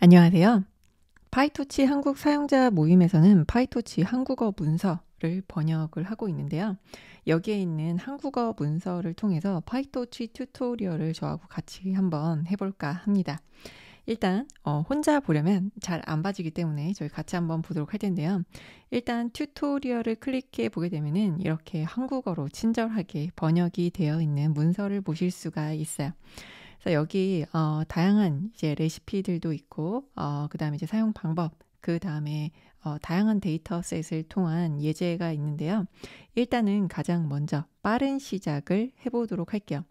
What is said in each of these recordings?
안녕하세요. 파이토치 한국 사용자 모임에서는 파이토치 한국어 문서를 번역을 하고 있는데요. 여기에 있는 한국어 문서를 통해서 파이토치 튜토리얼을 저하고 같이 한번 해볼까 합니다. 일단 혼자 보려면 잘 안 봐지기 때문에 저희 같이 한번 보도록 할 텐데요. 일단 튜토리얼을 클릭해 보게 되면은 이렇게 한국어로 친절하게 번역이 되어 있는 문서를 보실 수가 있어요. 그래서 여기 다양한 이제 레시피들도 있고 그다음에 이제 사용 방법, 그다음에 다양한 데이터셋을 통한 예제가 있는데요. 일단은 가장 먼저 빠른 시작을 해보도록 할게요.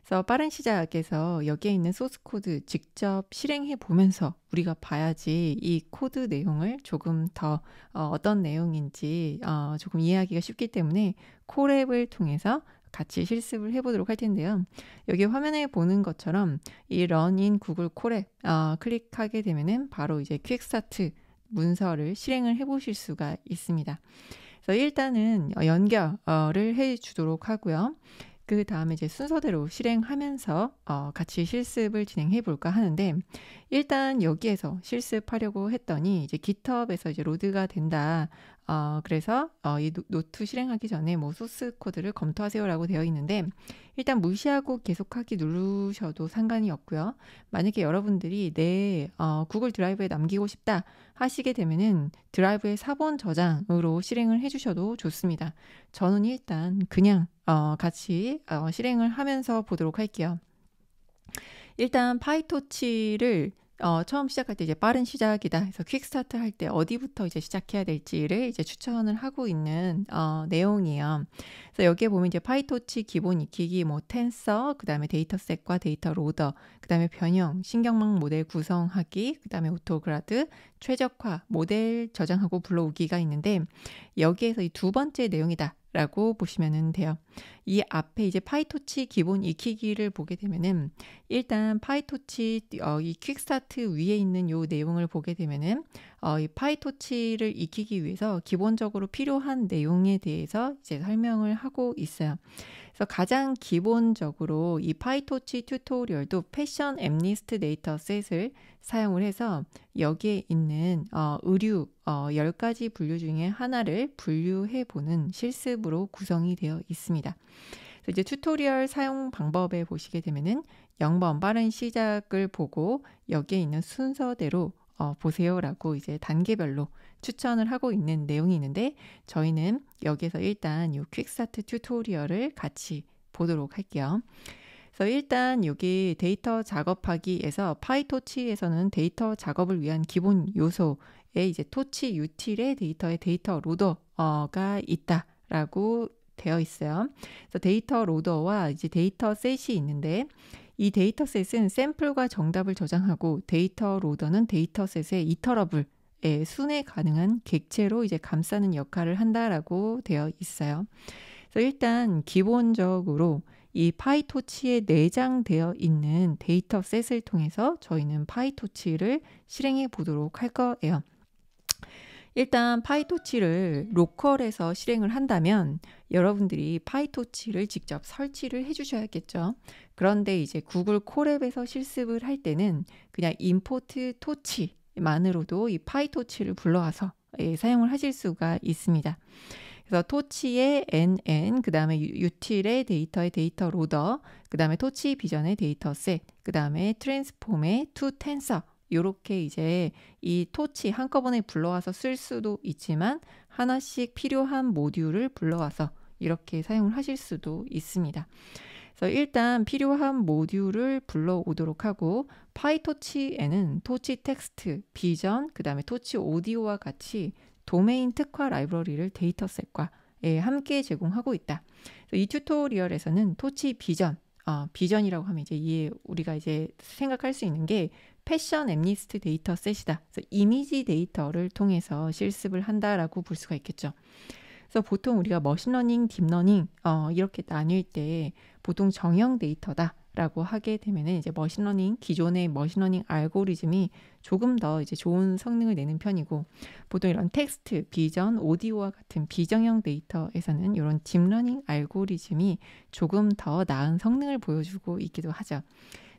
그래서 빠른 시작에서 여기에 있는 소스 코드 직접 실행해 보면서 우리가 봐야지 이 코드 내용을 조금 더 어떤 내용인지 조금 이해하기가 쉽기 때문에 콜앱을 통해서 같이 실습을 해보도록 할 텐데요. 여기 화면에 보는 것처럼 이 Run in Google 콜앱 클릭하게 되면은 바로 이제 퀵 스타트 문서를 실행을 해보실 수가 있습니다. 그래서 일단은 연결을 해 주도록 하고요. 그 다음에 이제 순서대로 실행하면서 같이 실습을 진행해 볼까 하는데, 일단 여기에서 실습하려고 했더니 이제 GitHub에서 이제 로드가 된다. 그래서 이 노트 실행하기 전에 뭐 소스 코드를 검토하세요라고 되어 있는데, 일단 무시하고 계속하기 누르셔도 상관이 없고요. 만약에 여러분들이 내 구글 드라이브에 남기고 싶다 하시게 되면은 드라이브의 사본 저장으로 실행을 해주셔도 좋습니다. 저는 일단 그냥 같이 실행을 하면서 보도록 할게요. 일단 파이토치를 처음 시작할 때 이제 빠른 시작이다 해서 퀵 스타트 할 때 어디부터 이제 시작해야 될지를 이제 추천을 하고 있는 내용이에요. 그래서 여기에 보면 이제 파이토치 기본 익히기, 뭐 텐서, 그 다음에 데이터셋과 데이터 로더, 그 다음에 변형, 신경망 모델 구성하기, 그 다음에 오토그라드, 최적화, 모델 저장하고 불러오기가 있는데, 여기에서 이 두 번째 내용이다 라고 보시면 돼요. 이 앞에 이제 파이토치 기본 익히기를 보게 되면은 일단 파이토치 이 퀵스타트 위에 있는 요 내용을 보게 되면은 이 파이토치를 익히기 위해서 기본적으로 필요한 내용에 대해서 이제 설명을 하고 있어요. 그래서 가장 기본적으로 이 파이토치 튜토리얼도 패션 엠니스트 데이터셋을 사용을 해서 여기에 있는 의류 10가지 분류 중에 하나를 분류해 보는 실습으로 구성이 되어 있습니다. 그래서 이제 튜토리얼 사용 방법에 보시게 되면은 0번 빠른 시작을 보고 여기에 있는 순서대로 보세요라고 이제 단계별로 추천을 하고 있는 내용이 있는데, 저희는 여기서 일단 이 퀵스타트 튜토리얼을 같이 보도록 할게요. 그래서 일단 여기 데이터 작업하기에서 파이토치에서는 데이터 작업을 위한 기본 요소에 이제 토치 유틸의 데이터의 데이터 로더가 있다라고 되어 있어요. 그래서 데이터 로더와 이제 데이터 셋이 있는데, 이 데이터 셋은 샘플과 정답을 저장하고 데이터 로더는 데이터 셋의 이터러블 순회 가능한 객체로 이제 감싸는 역할을 한다라고 되어 있어요. 그래서 일단 기본적으로 이 파이토치에 내장되어 있는 데이터셋을 통해서 저희는 파이토치를 실행해 보도록 할 거예요. 일단 파이토치를 로컬에서 실행을 한다면 여러분들이 파이토치를 직접 설치를 해주셔야겠죠. 그런데 이제 구글 콜앱에서 실습을 할 때는 그냥 임포트 토치만으로도 이 파이토치를 불러와서 사용을 하실 수가 있습니다. 그래서 토치의 NN, 그 다음에 유틸의 데이터의 데이터 로더, 그 다음에 토치 비전의 데이터셋, 그 다음에 트랜스폼의 투 텐서, 요렇게 이제 이 토치 한꺼번에 불러와서 쓸 수도 있지만 하나씩 필요한 모듈을 불러와서 이렇게 사용을 하실 수도 있습니다. 그래서 일단 필요한 모듈을 불러오도록 하고, 파이토치에는 토치 텍스트, 비전, 그 다음에 토치 오디오와 같이 도메인 특화 라이브러리를 데이터셋과 함께 제공하고 있다. 이 튜토리얼에서는 토치 비전, 비전이라고 하면 이제 우리가 이제 생각할 수 있는 게 패션 엠니스트 데이터셋이다. 그래서 이미지 데이터를 통해서 실습을 한다라고 볼 수가 있겠죠. 그래서 보통 우리가 머신러닝, 딥러닝 이렇게 나뉠 때 보통 정형 데이터다라고 하게 되면은 이제 머신러닝, 기존의 머신러닝 알고리즘이 조금 더 이제 좋은 성능을 내는 편이고, 보통 이런 텍스트, 비전, 오디오와 같은 비정형 데이터에서는 이런 딥러닝 알고리즘이 조금 더 나은 성능을 보여주고 있기도 하죠.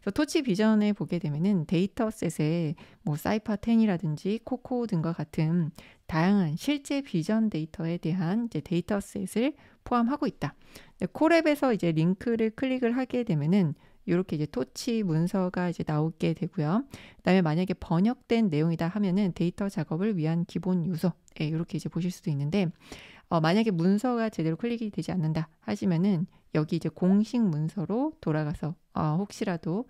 그래서 토치 비전에 보게 되면은 데이터셋에 뭐 사이파 10이라든지 코코 등과 같은 다양한 실제 비전 데이터에 대한 이제 데이터셋을 포함하고 있다. 콜앱에서 이제 링크를 클릭을 하게 되면은 이렇게 이제 토치 문서가 이제 나오게 되고요. 그다음에 만약에 번역된 내용이다 하면은 데이터 작업을 위한 기본 요소, 이렇게 이제 보실 수도 있는데, 만약에 문서가 제대로 클릭이 되지 않는다 하시면은 여기 이제 공식 문서로 돌아가서 혹시라도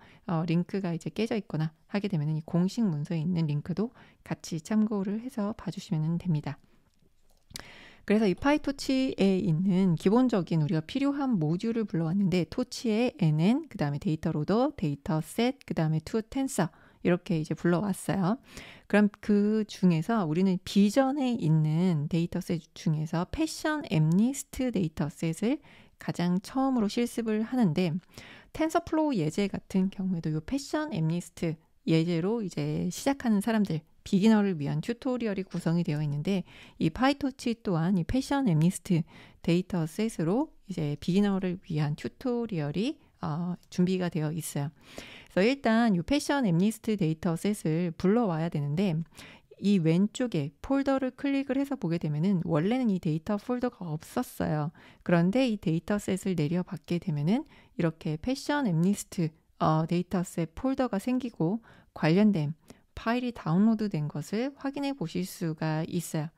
링크가 이제 깨져 있거나 하게 되면은 이 공식 문서에 있는 링크도 같이 참고를 해서 봐주시면 됩니다. 그래서 이 파이토치에 있는 기본적인 우리가 필요한 모듈을 불러왔는데, 토치의 NN, 그 다음에 데이터 로더, 데이터 셋, 그 다음에 투 텐서 이렇게 이제 불러왔어요. 그럼 그 중에서 우리는 비전에 있는 데이터셋 중에서 패션 앱리스트 데이터셋을 가장 처음으로 실습을 하는데, 텐서플로우 예제 같은 경우에도 이 패션 앱리스트 예제로 이제 시작하는 사람들, 비기너를 위한 튜토리얼이 구성이 되어 있는데, 이 파이토치 또한 이 패션 앱리스트 데이터셋으로 이제 비기너를 위한 튜토리얼이 준비가 되어 있어요. 그래서 일단 이 패션 앱리스트 데이터셋을 불러와야 되는데, 이 왼쪽에 폴더를 클릭을 해서 보게 되면은 원래는 이 데이터 폴더가 없었어요. 그런데 이 데이터셋을 내려받게 되면은 이렇게 패션 앱리스트 데이터셋 폴더가 생기고 관련된 파일이 다운로드된 것을 확인해 보실 수가 있어요.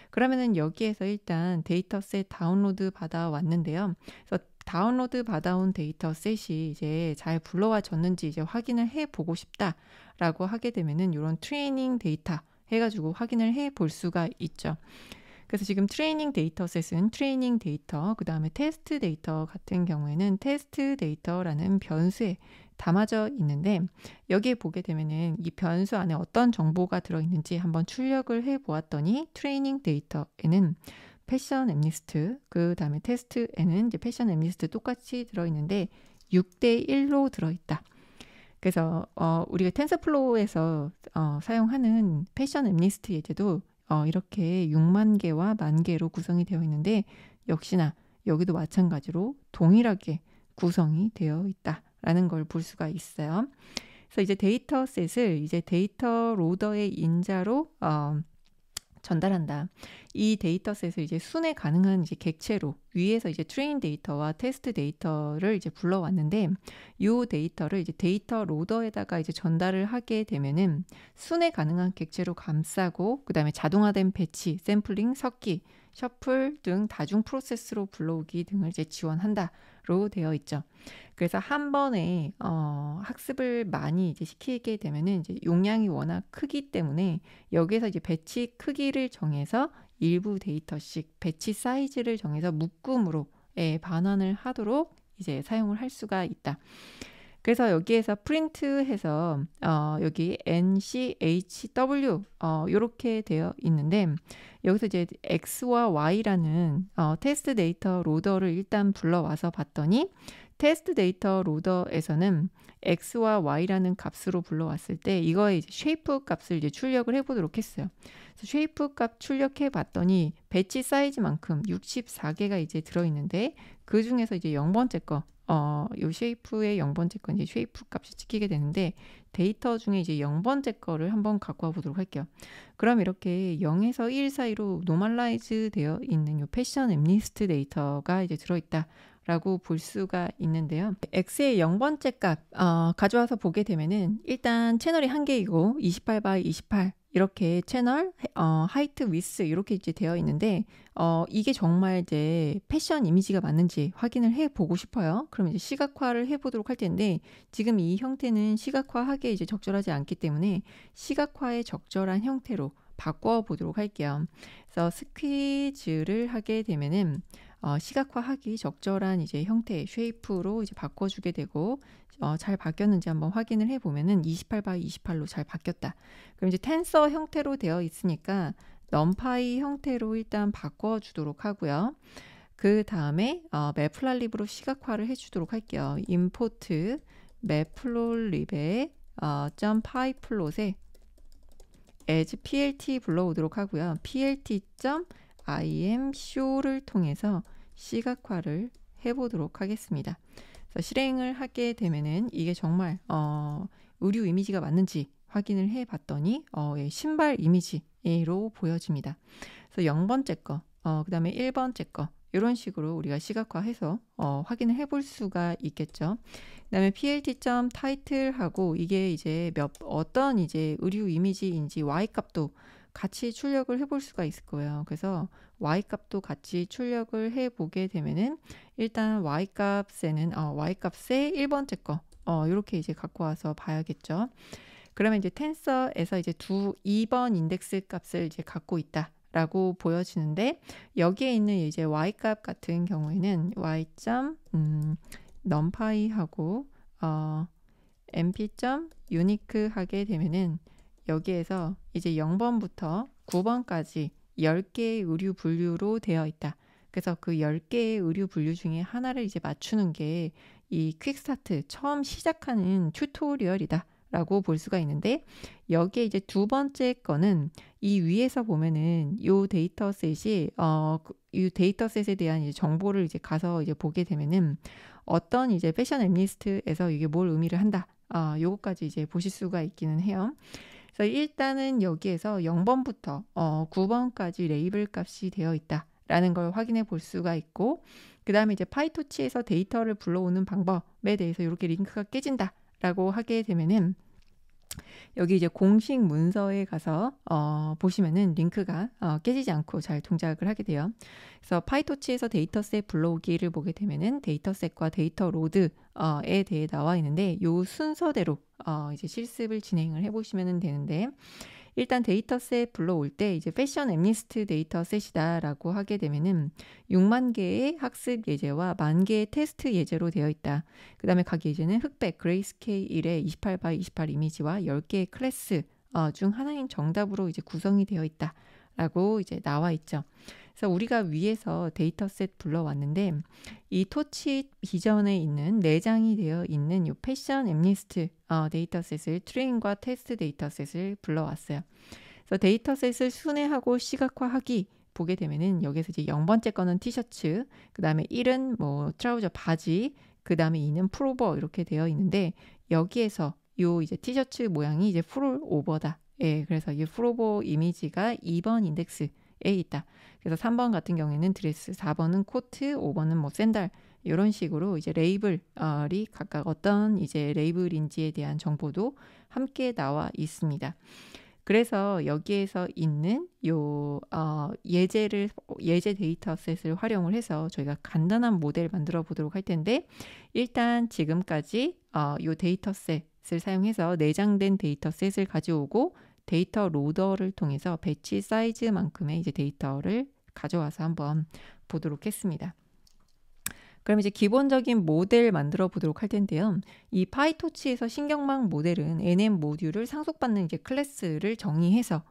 그러면은 여기에서 일단 데이터셋 다운로드 받아 왔는데요. 그래서 다운로드 받아온 데이터셋이 이제 잘 불러와졌는지 이제 확인을 해 보고 싶다라고 하게 되면은 이런 트레이닝 데이터 해가지고 확인을 해 볼 수가 있죠. 그래서 지금 트레이닝 데이터셋은 트레이닝 데이터, 그 다음에 테스트 데이터 같은 경우에는 테스트 데이터라는 변수에 담아져 있는데, 여기에 보게 되면은 이 변수 안에 어떤 정보가 들어있는지 한번 출력을 해 보았더니, 트레이닝 데이터에는 패션 앱리스트, 그 다음에 테스트에는 이제 패션 앱리스트 똑같이 들어있는데 6대 1로 들어있다. 그래서 우리가 텐서플로우에서 사용하는 패션 앱리스트 예제도 이렇게 6만 개와 10,000개로 구성이 되어 있는데, 역시나 여기도 마찬가지로 동일하게 구성이 되어 있다라는 걸 볼 수가 있어요. 그래서 이제 데이터셋을 이제 데이터 로더의 인자로 전달한다. 이 데이터셋을 이제 순회 가능한 이제 객체로 위에서 이제 트레인 데이터와 테스트 데이터를 이제 불러왔는데, 이 데이터를 이제 데이터 로더에다가 이제 전달을 하게 되면은 순회 가능한 객체로 감싸고, 그 다음에 자동화된 배치, 샘플링, 섞기, 셔플 등 다중 프로세스로 불러오기 등을 이제 지원한다로 되어 있죠. 그래서 한 번에 학습을 많이 이제 시키게 되면은 이제 용량이 워낙 크기 때문에 여기에서 이제 배치 크기를 정해서 일부 데이터씩 배치 사이즈를 정해서 묶음으로 반환을 하도록 이제 사용을 할 수가 있다. 그래서 여기에서 프린트해서 여기 NCHW 이렇게 되어 있는데, 여기서 이제 X와 Y라는 테스트 데이터 로더를 일단 불러와서 봤더니, 테스트 데이터 로더에서는 X와 Y라는 값으로 불러왔을 때 이거의 이제 쉐이프 값을 이제 출력을 해보도록 했어요. 그래서 쉐이프 값 출력해 봤더니 배치 사이즈만큼 64개가 이제 들어있는데, 그 중에서 이제 0번째 거, 요 쉐이프의 0번째 건 이제 쉐이프 값이 찍히게 되는데, 데이터 중에 이제 0번째 거를 한번 갖고 와 보도록 할게요. 그럼 이렇게 0에서 1 사이로 노멀라이즈 되어 있는 요 패션 앱리스트 데이터가 이제 들어있다 라고 볼 수가 있는데요. X의 0번째 값 가져와서 보게 되면은 일단 채널이 한 개이고 28x28 이렇게 채널 하이트 위스 이렇게 이제 되어 있는데, 이게 정말 이제 패션 이미지가 맞는지 확인을 해 보고 싶어요. 그럼 이제 시각화를 해 보도록 할 텐데, 지금 이 형태는 시각화하기에 이제 적절하지 않기 때문에 시각화에 적절한 형태로 바꿔 보도록 할게요. 그래서 스퀴즈를 하게 되면은 시각화하기 적절한 이제 형태 쉐이프로 이제 바꿔주게 되고, 잘 바뀌었는지 한번 확인을 해보면은 28x28로 잘 바뀌었다. 그럼 이제 텐서 형태로 되어 있으니까 넘파이 형태로 일단 바꿔주도록 하고요. 그 다음에 매플랄립으로 시각화를 해주도록 할게요. 임포트 매플랄립에 .pyplot에 as plt 불러오도록 하고요. plt.imshow를 통해서 시각화를 해보도록 하겠습니다. 그래서 실행을 하게 되면은 이게 정말 의류 이미지가 맞는지 확인을 해 봤더니 예, 신발 이미지로 보여집니다. 그래서 0번째 거, 그다음에 1번째 거 이런 식으로 우리가 시각화해서 확인을 해볼 수가 있겠죠. 그다음에 plt.title하고 이게 이제 어떤 이제 의류 이미지인지 y 값도 같이 출력을 해볼 수가 있을 거예요. 그래서 y 값도 같이 출력을 해보게 되면은 일단 y 값에는 y 값의 1번째 거 이렇게 이제 갖고 와서 봐야겠죠. 그러면 이제 텐서에서 이제 2번 인덱스 값을 이제 갖고 있다. 라고 보여지는데 여기에 있는 이제 y 값 같은 경우에는 y numpy하고 mp.unique 하게 되면은 여기에서 이제 0번부터 9번까지 10개의 의류 분류로 되어 있다. 그래서 그 10개의 의류 분류 중에 하나를 이제 맞추는 게 이 퀵스타트 처음 시작하는 튜토리얼이다. 라고 볼 수가 있는데 여기에 이제 두 번째 거는 이 위에서 보면은 요 데이터셋이 이 데이터셋에 대한 이제 정보를 이제 가서 이제 보게 되면은 어떤 이제 패션 애니스트에서 이게 뭘 의미를 한다. 요거까지 이제 보실 수가 있기는 해요. 그래서 일단은 여기에서 0번부터 9번까지 레이블 값이 되어 있다라는 걸 확인해 볼 수가 있고 그 다음에 이제 파이토치에서 데이터를 불러오는 방법에 대해서 이렇게 링크가 깨진다라고 하게 되면은 여기 이제 공식 문서에 가서 보시면은 링크가 깨지지 않고 잘 동작을 하게 돼요. 그래서 파이토치에서 데이터셋 불러오기를 보게 되면은 데이터셋과 데이터 로드에 대해 나와 있는데 요 순서대로 이제 실습을 진행을 해보시면 되는데 일단 데이터셋 불러올 때 이제 패션 애니스트 데이터셋이다라고 하게 되면은 6만 개의 학습 예제와 1만 개의 테스트 예제로 되어 있다. 그 다음에 각 예제는 흑백 그레이스케일의 28x28 이미지와 10개의 클래스 중 하나인 정답으로 이제 구성이 되어 있다라고 이제 나와 있죠. 그래서 우리가 위에서 데이터셋 불러왔는데 이 토치 비전에 있는 내장이 되어 있는 이 패션 엠니스트 데이터셋을 트레인과 테스트 데이터셋을 불러왔어요. 그래서 데이터셋을 순회하고 시각화하기 보게 되면은 여기서 이제 0번째 거는 티셔츠, 그 다음에 1은 뭐 트라우저 바지, 그 다음에 2는 풀오버 이렇게 되어 있는데 여기에서 요 이제 티셔츠 모양이 이제 풀오버다. 예, 그래서 이 풀오버 이미지가 2번 인덱스에 있다. 그래서 3번 같은 경우에는 드레스, 4번은 코트, 5번은 뭐 샌들 이런 식으로 이제 레이블이 각각 어떤 이제 레이블인지에 대한 정보도 함께 나와 있습니다. 그래서 여기에서 있는 요 예제 데이터셋을 활용을 해서 저희가 간단한 모델 만들어 보도록 할 텐데 일단 지금까지 요 데이터셋을 사용해서 내장된 데이터셋을 가져오고 데이터 로더를 통해서 배치 사이즈만큼의 이제 데이터를 가져와서 한번 보도록 했습니다. 그럼 이제 기본적인 모델 만들어 보도록 할 텐데요. 이 파이토치에서 신경망 모델은 NM 모듈을 상속받는 이제 클래스를 정의해서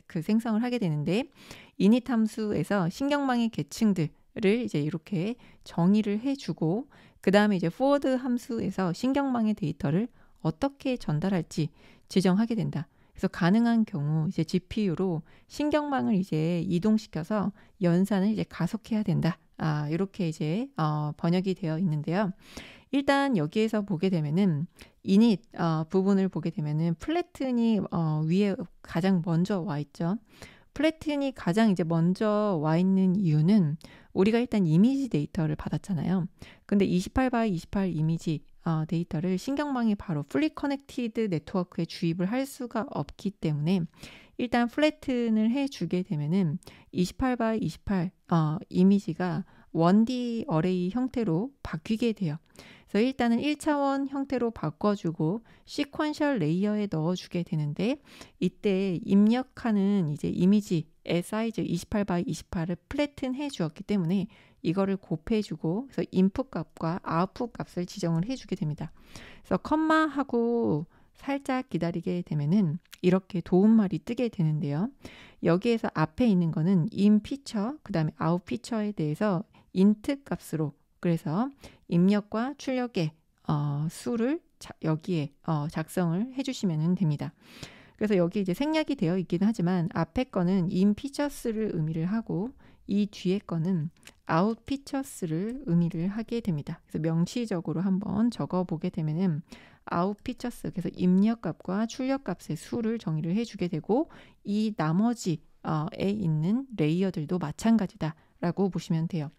그 생성을 하게 되는데 init 함수에서 신경망의 계층들을 이제 이렇게 정의를 해주고 그 다음에 이제 forward 함수에서 신경망의 데이터를 어떻게 전달할지 지정하게 된다. 그래서 가능한 경우 이제 GPU로 신경망을 이제 이동시켜서 연산을 이제 가속해야 된다. 이렇게 이제 번역이 되어 있는데요. 일단 여기에서 보게 되면은 init 부분을 보게 되면은 플래튼이 위에 가장 먼저 와 있죠. 플래튼이 가장 이제 먼저 와 있는 이유는 우리가 일단 이미지 데이터를 받았잖아요. 근데 28x28 이미지 데이터를 신경망이 바로 fully connected 네트워크에 주입을 할 수가 없기 때문에 일단 플래튼을 해주게 되면은 28x28 이미지가 1D 어레이 형태로 바뀌게 돼요. 그래서 일단은 1차원 형태로 바꿔주고 시퀀셜 레이어에 넣어주게 되는데 이때 입력하는 이제 이미지의 사이즈 28x28을 플래튼 해주었기 때문에 이거를 곱해주고 그래서 인풋 값과 아웃풋 값을 지정을 해주게 됩니다. 그래서 컴마하고 살짝 기다리게 되면은 이렇게 도움말이 뜨게 되는데요. 여기에서 앞에 있는 거는 in 피처, 그 다음에 out 피처에 대해서 int 값으로 그래서 입력과 출력의 수를 여기에 작성을 해주시면 됩니다. 그래서 여기 이제 생략이 되어 있긴 하지만 앞에 거는 in features를 의미를 하고 이 뒤에 거는 out features를 의미를 하게 됩니다. 그래서 명시적으로 한번 적어 보게 되면은 out features, 그래서 입력값과 출력값의 수를 정의를 해주게 되고 이 나머지 에 있는 레이어들도 마찬가지다라고 보시면 돼요.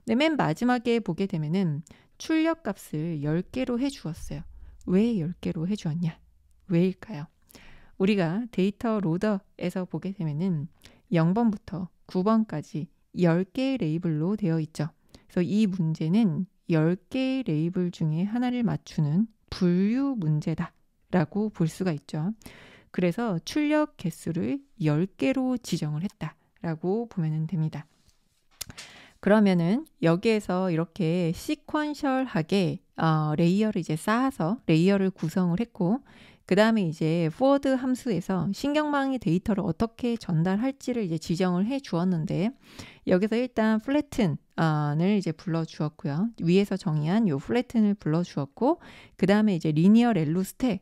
네, 맨 마지막에 보게 되면은 출력값을 10개로 해주었어요. 왜 10개로 해주었냐? 왜일까요? 우리가 데이터 로더에서 보게 되면은 0번부터 9번까지 10개의 레이블로 되어 있죠. 그래서 이 문제는 10개의 레이블 중에 하나를 맞추는 분류 문제다라고 볼 수가 있죠. 그래서 출력 개수를 10개로 지정을 했다라고 보면 됩니다. 그러면은 여기에서 이렇게 시퀀셜하게 레이어를 이제 쌓아서 레이어를 구성을 했고, 그 다음에 이제 forward 함수에서 신경망의 데이터를 어떻게 전달할지를 이제 지정을 해 주었는데, 여기서 일단 flatten을 이제 불러 주었고요. 위에서 정의한 요 flatten을 불러 주었고, 그 다음에 이제 linear relu stack,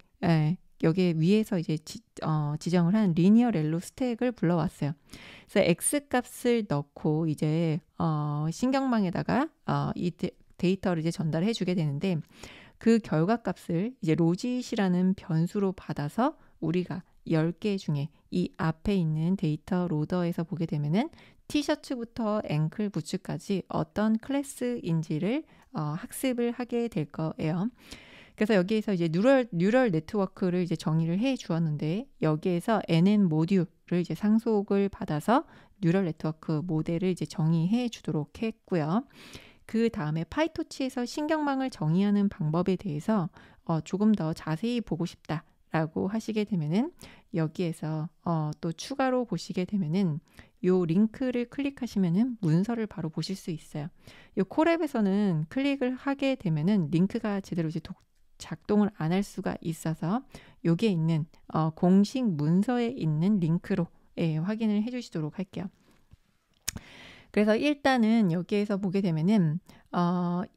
여기 위에서 이제 지정을 한 linear relu stack을 불러왔어요. 그래서 x 값을 넣고 이제 신경망에다가 이 데이터를 이제 전달해 주게 되는데, 그 결과값을 이제 로짓이라는 변수로 받아서 우리가 10개 중에 이 앞에 있는 데이터 로더에서 보게 되면은 티셔츠부터 앵클 부츠까지 어떤 클래스인지를 학습을 하게 될 거예요. 그래서 여기에서 이제 뉴럴 네트워크를 이제 정의를 해 주었는데, 여기에서 NN 모듈을 이제 상속을 받아서 뉴럴 네트워크 모델을 이제 정의해 주도록 했고요. 그 다음에 파이토치에서 신경망을 정의하는 방법에 대해서 조금 더 자세히 보고 싶다라고 하시게 되면은 여기에서 또 추가로 보시게 되면은 요 링크를 클릭하시면은 문서를 바로 보실 수 있어요. 요 콜앱에서는 클릭을 하게 되면은 링크가 제대로 이제 작동을 안 할 수가 있어서 여기에 있는 공식 문서에 있는 링크로 확인을 해주시도록 할게요. 그래서 일단은 여기에서 보게 되면은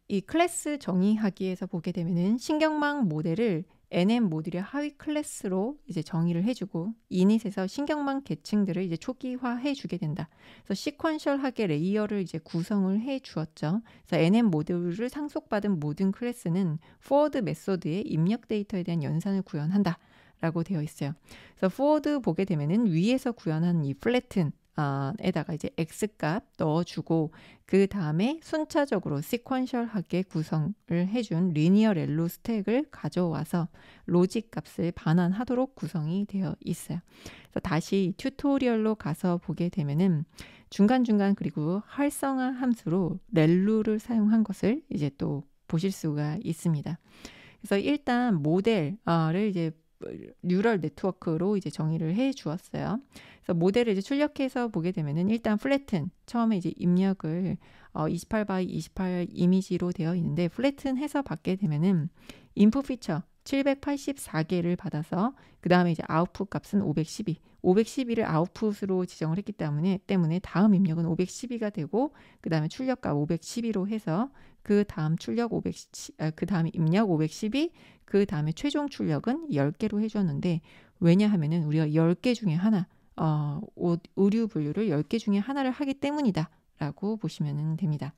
이 클래스 정의하기에서 보게 되면은 신경망 모델을 NM 모듈의 하위 클래스로 이제 정의를 해주고, 이닛에서 신경망 계층들을 이제 초기화해 주게 된다. 그래서 시퀀셜하게 레이어를 이제 구성을 해 주었죠. 그래서 NM 모듈을 상속받은 모든 클래스는 forward 메소드의 입력 데이터에 대한 연산을 구현한다 라고 되어 있어요. 그래서 forward 보게 되면은 위에서 구현한 이 flatten 에다가 이제 x값 넣어주고, 그 다음에 순차적으로 시퀀셜하게 구성을 해준 리니어 렐로 스택을 가져와서 로직 값을 반환하도록 구성이 되어 있어요. 그래서 다시 튜토리얼로 가서 보게 되면은 중간중간 그리고 활성화 함수로 렐루를 사용한 것을 이제 또 보실 수가 있습니다. 그래서 일단 모델을 이제 뉴럴 네트워크로 이제 정의를 해 주었어요. 그래서 모델을 이제 출력해서 보게 되면은 일단 flatten, 처음에 이제 입력을 28 x 28 이미지로 되어 있는데, flatten 해서 받게 되면은 input feature 784개를 받아서 그 다음에 이제 아웃풋 값은 512를 아웃풋으로 지정을 했기 때문에 다음 입력은 512가 되고, 그 다음에 출력값 512로 해서 그 다음 출력 그 다음에 입력 512, 그 다음에 최종 출력은 10개로 해주었는데, 왜냐하면은 우리가 10개 중에 하나, 의류 분류를 10개 중에 하나를 하기 때문이다 라고 보시면 됩니다.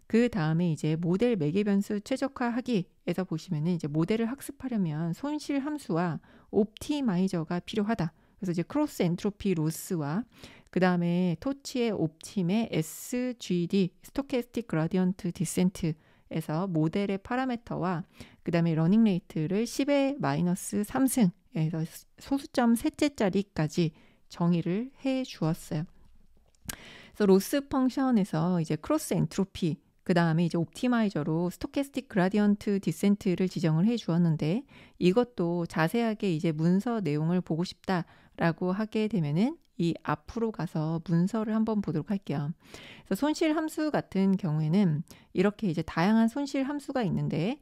그 다음에 이제 모델 매개 변수 최적화하기에서 보시면은 이제 모델을 학습하려면 손실 함수와 옵티마이저가 필요하다. 그래서 이제 크로스 엔트로피 로스와 그 다음에 토치의 옵팀의 SGD 스토캐스틱 그라디언트 디센트에서 모델의 파라메터와 그 다음에 러닝 레이트를 10의 마이너스 3승에서 소수점 셋째짜리까지 정의를 해 주었어요. 그래서 로스 펑션에서 이제 크로스 엔트로피, 그 다음에 이제 옵티마이저로 스토캐스틱 그라디언트 디센트를 지정을 해 주었는데, 이것도 자세하게 이제 문서 내용을 보고 싶다라고 하게 되면은 이 앞으로 가서 문서를 한번 보도록 할게요. 그래서 손실 함수 같은 경우에는 이렇게 이제 다양한 손실 함수가 있는데,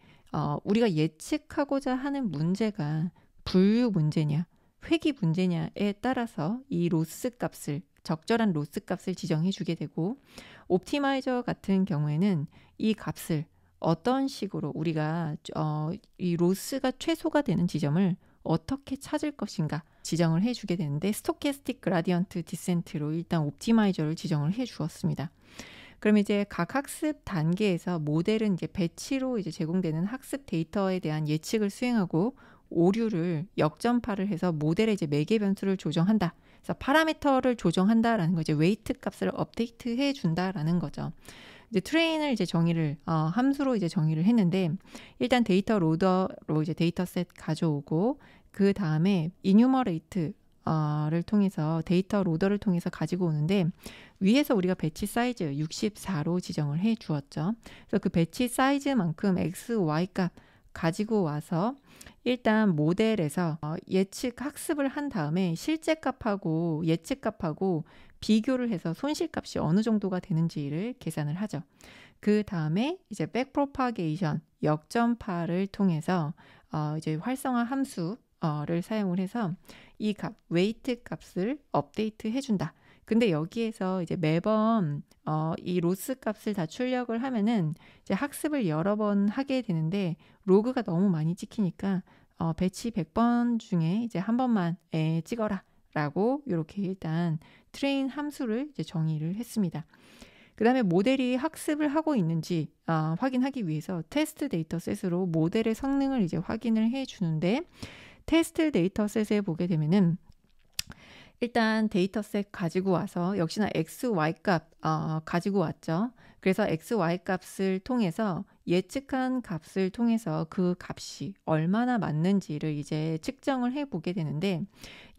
우리가 예측하고자 하는 문제가 분류 문제냐, 회귀 문제냐에 따라서 이 로스 값을, 적절한 로스 값을 지정해 주게 되고, 옵티마이저 같은 경우에는 이 값을 어떤 식으로 우리가 이 로스가 최소가 되는 지점을 어떻게 찾을 것인가 지정을 해주게 되는데 스토캐스틱 그라디언트 디센트로 일단 옵티마이저를 지정을 해 주었습니다. 그럼 이제 각 학습 단계에서 모델은 이제 배치로 이제 제공되는 학습 데이터에 대한 예측을 수행하고 오류를 역전파를 해서 모델의 이제 매개 변수를 조정한다. 그래서 파라미터를 조정한다라는 거 이제 웨이트 값을 업데이트해 준다라는 거죠. 이제 트레인을 이제 정의를 함수로 이제 정의를 했는데 일단 데이터 로더로 이제 데이터셋 가져오고 그 다음에 이뉴머레이트 를 통해서 데이터 로더를 통해서 가지고 오는데 위에서 우리가 배치 사이즈 64로 지정을 해 주었죠. 그래서 그 배치 사이즈만큼 x, y 값 가지고 와서 일단 모델에서 예측 학습을 한 다음에 실제 값하고 예측 값하고 비교를 해서 손실값이 어느 정도가 되는지를 계산을 하죠. 그 다음에 이제 백프로파게이션 역전파를 통해서 이제 활성화 함수를 사용을 해서 이 값, 웨이트 값을 업데이트 해준다. 근데 여기에서 이제 매번 이 로스 값을 다 출력을 하면은 이제 학습을 여러 번 하게 되는데 로그가 너무 많이 찍히니까 배치 100번 중에 이제 한 번만 찍어라 라고 이렇게 일단 트레인 함수를 이제 정의를 했습니다. 그 다음에 모델이 학습을 하고 있는지 확인하기 위해서 테스트 데이터셋으로 모델의 성능을 이제 확인을 해 주는데 테스트 데이터셋에 보게 되면은 일단 데이터셋 가지고 와서 역시나 x, y 값 가지고 왔죠. 그래서 x, y 값을 통해서 예측한 값을 통해서 그 값이 얼마나 맞는지를 이제 측정을 해 보게 되는데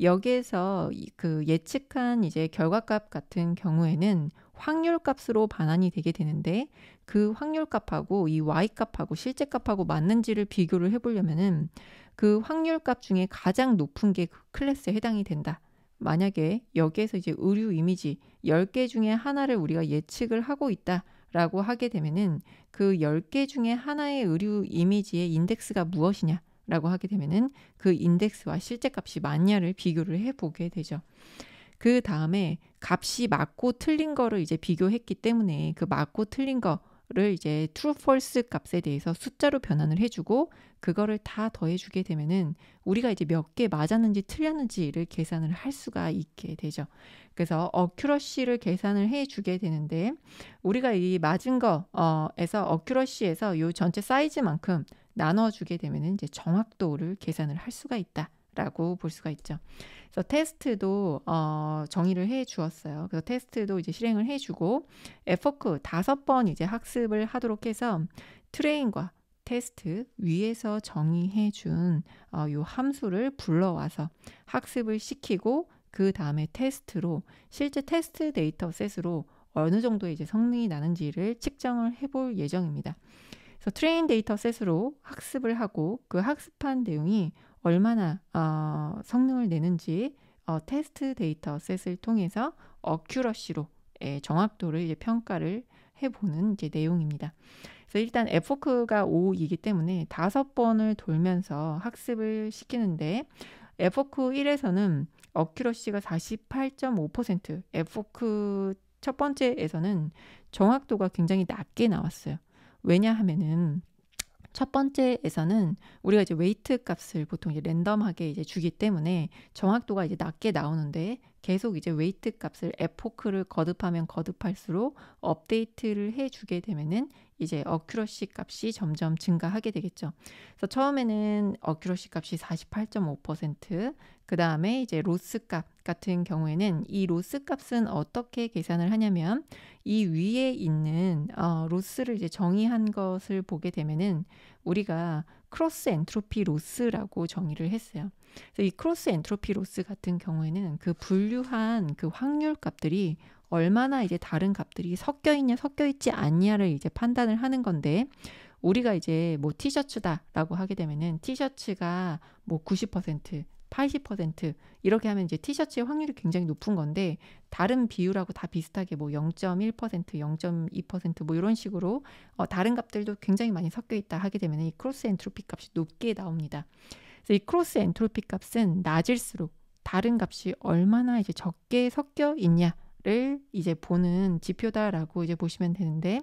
여기에서 그 예측한 이제 결과값 같은 경우에는 확률 값으로 반환이 되게 되는데 그 확률 값하고 이 y 값하고 실제 값하고 맞는지를 비교를 해 보려면은 그 확률 값 중에 가장 높은 게 그 클래스에 해당이 된다. 만약에 여기에서 이제 의류 이미지 10개 중에 하나를 우리가 예측을 하고 있다라고 하게 되면은 그 10개 중에 하나의 의류 이미지의 인덱스가 무엇이냐라고 하게 되면은 그 인덱스와 실제 값이 맞냐를 비교를 해보게 되죠. 그 다음에 값이 맞고 틀린 거를 이제 비교했기 때문에 그 맞고 틀린 거를 이제 true, false 값에 대해서 숫자로 변환을 해주고 그거를 다 더해주게 되면은 우리가 이제 몇 개 맞았는지 틀렸는지를 계산을 할 수가 있게 되죠. 그래서 어큐러시를 계산을 해주게 되는데 우리가 이 맞은 거에서 어큐러시에서 요 전체 사이즈만큼 나눠주게 되면은 이제 정확도를 계산을 할 수가 있다라고 볼 수가 있죠. 그래서 테스트도 정의를 해 주었어요. 그래서 테스트도 이제 실행을 해 주고 에포크 5번 이제 학습을 하도록 해서 트레인과 테스트 위에서 정의해 준 요 함수를 불러와서 학습을 시키고 그 다음에 테스트로 실제 테스트 데이터셋으로 어느 정도의 이제 성능이 나는지를 측정을 해볼 예정입니다. 그래서 트레인 데이터셋으로 학습을 하고 그 학습한 내용이 얼마나 성능을 내는지 테스트 데이터셋을 통해서 어큐러시로 정확도를 이제 평가를 해보는 이제 내용입니다. 그래서 일단 에포크가 5이기 때문에 5번을 돌면서 학습을 시키는데 에포크 1에서는 어큐러시가 48.5%, 에포크 첫 번째에서는 정확도가 굉장히 낮게 나왔어요. 왜냐하면은 첫 번째에서는 우리가 이제 웨이트 값을 보통 이제 랜덤하게 이제 주기 때문에 정확도가 이제 낮게 나오는데 계속 이제 웨이트 값을 에포크를 거듭하면 거듭할수록 업데이트를 해주게 되면은 이제 어큐러시 값이 점점 증가하게 되겠죠. 그래서 처음에는 어큐러시 값이 48.5%, 그 다음에 이제 로스 값 같은 경우에는 이 로스 값은 어떻게 계산을 하냐면 이 위에 있는 로스를 이제 정의한 것을 보게 되면은 우리가 크로스 엔트로피 로스라고 정의를 했어요. 그래서 이 크로스 엔트로피 로스 같은 경우에는 그 분류한 그 확률 값들이 얼마나 이제 다른 값들이 섞여 있냐 섞여 있지 않냐를 이제 판단을 하는 건데 우리가 이제 뭐 티셔츠다라고 하게 되면은 티셔츠가 뭐 90%, 80% 이렇게 하면 이제 티셔츠의 확률이 굉장히 높은 건데 다른 비율하고 다 비슷하게 뭐 0.1%, 0.2% 이런 식으로 다른 값들도 굉장히 많이 섞여 있다 하게 되면 이 크로스 엔트로피 값이 높게 나옵니다. 그래서 이 크로스 엔트로피 값은 낮을수록 다른 값이 얼마나 이제 적게 섞여 있냐를 이제 보는 지표다라고 이제 보시면 되는데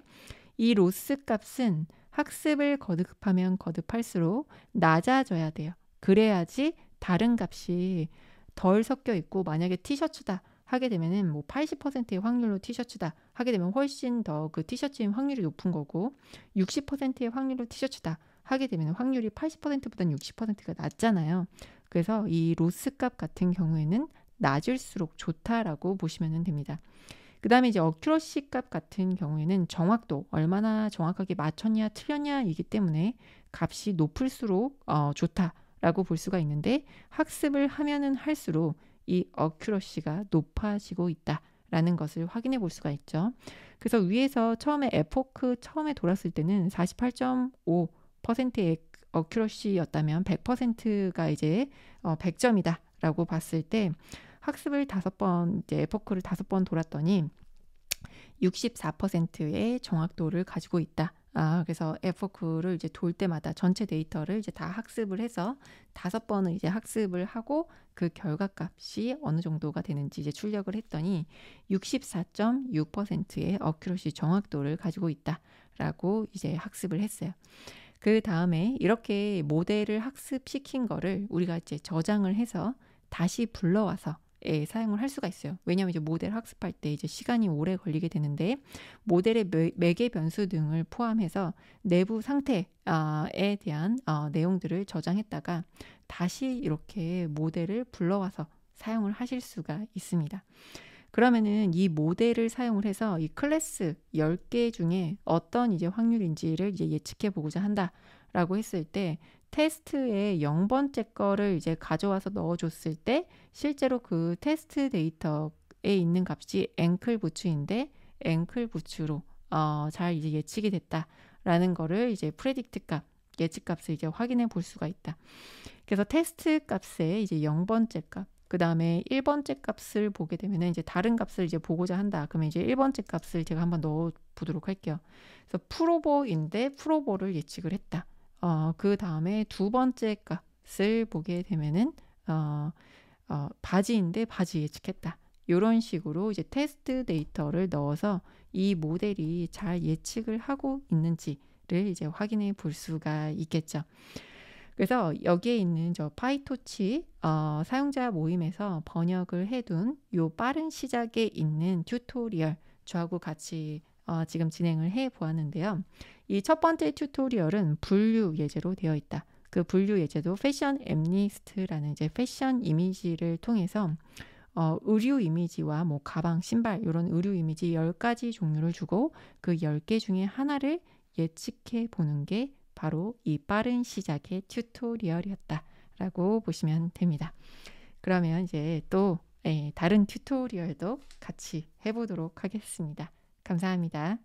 이 로스 값은 학습을 거듭하면 거듭할수록 낮아져야 돼요. 그래야지 다른 값이 덜 섞여 있고 만약에 티셔츠다 하게 되면은 뭐 80%의 확률로 티셔츠다 하게 되면 훨씬 더 그 티셔츠인 확률이 높은 거고 60%의 확률로 티셔츠다 하게 되면 확률이 80%보다는 60%가 낮잖아요. 그래서 이 로스 값 같은 경우에는 낮을수록 좋다라고 보시면 됩니다. 그 다음에 이제 어큐러시 값 같은 경우에는 정확도, 얼마나 정확하게 맞췄냐 틀렸냐이기 때문에 값이 높을수록 좋다라고 볼 수가 있는데 학습을 하면은 할수록 이 어큐러시가 높아지고 있다라는 것을 확인해 볼 수가 있죠. 그래서 위에서 처음에 에포크 처음에 돌았을 때는 48.5%의 어큐러시였다면 100%가 이제 100점이다라고 봤을 때 학습을 5번, 이제 에포크를 5번 돌았더니 64%의 정확도를 가지고 있다. 그래서 에포크를 이제 돌 때마다 전체 데이터를 이제 다 학습을 해서 5번을 이제 학습을 하고 그 결과값이 어느 정도가 되는지 이제 출력을 했더니 64.6%의 어큐러시 정확도를 가지고 있다라고 이제 학습을 했어요. 그 다음에 이렇게 모델을 학습시킨 거를 우리가 이제 저장을 해서 다시 불러와서 사용을 할 수가 있어요. 왜냐하면 이제 모델 학습할 때 이제 시간이 오래 걸리게 되는데 모델의 매개 변수 등을 포함해서 내부 상태에 대한 내용들을 저장했다가 다시 이렇게 모델을 불러와서 사용을 하실 수가 있습니다. 그러면은 이 모델을 사용을 해서 이 클래스 10개 중에 어떤 이제 확률인지를 이제 예측해 보고자 한다라고 했을 때 테스트에 0번째 거를 이제 가져와서 넣어줬을 때 실제로 그 테스트 데이터에 있는 값이 앵클 부츠인데 앵클 부츠로 잘 이제 예측이 됐다라는 거를 이제 프레딕트 값 예측 값을 이제 확인해 볼 수가 있다. 그래서 테스트 값에 이제 0번째 값 그 다음에 1번째 값을 보게 되면 이제 다른 값을 이제 보고자 한다. 그러면 이제 1번째 값을 제가 한번 넣어 보도록 할게요. 그래서 프로보인데 프로보를 예측을 했다. 그 다음에 두 번째 값을 보게 되면은 바지인데 바지 예측했다. 이런 식으로 이제 테스트 데이터를 넣어서 이 모델이 잘 예측을 하고 있는지를 이제 확인해 볼 수가 있겠죠. 그래서 여기에 있는 저 파이토치 사용자 모임에서 번역을 해둔 요 빠른 시작에 있는 튜토리얼 저하고 같이 지금 진행을 해 보았는데요. 이 첫 번째 튜토리얼은 분류 예제로 되어 있다. 그 분류 예제도 패션 앰니스트라는 이제 패션 이미지를 통해서 의류 이미지와 뭐 가방, 신발 이런 의류 이미지 10가지 종류를 주고 그 10개 중에 하나를 예측해 보는 게 바로 이 빠른 시작의 튜토리얼이었다라고 보시면 됩니다. 그러면 이제 또 다른 튜토리얼도 같이 해보도록 하겠습니다. 감사합니다.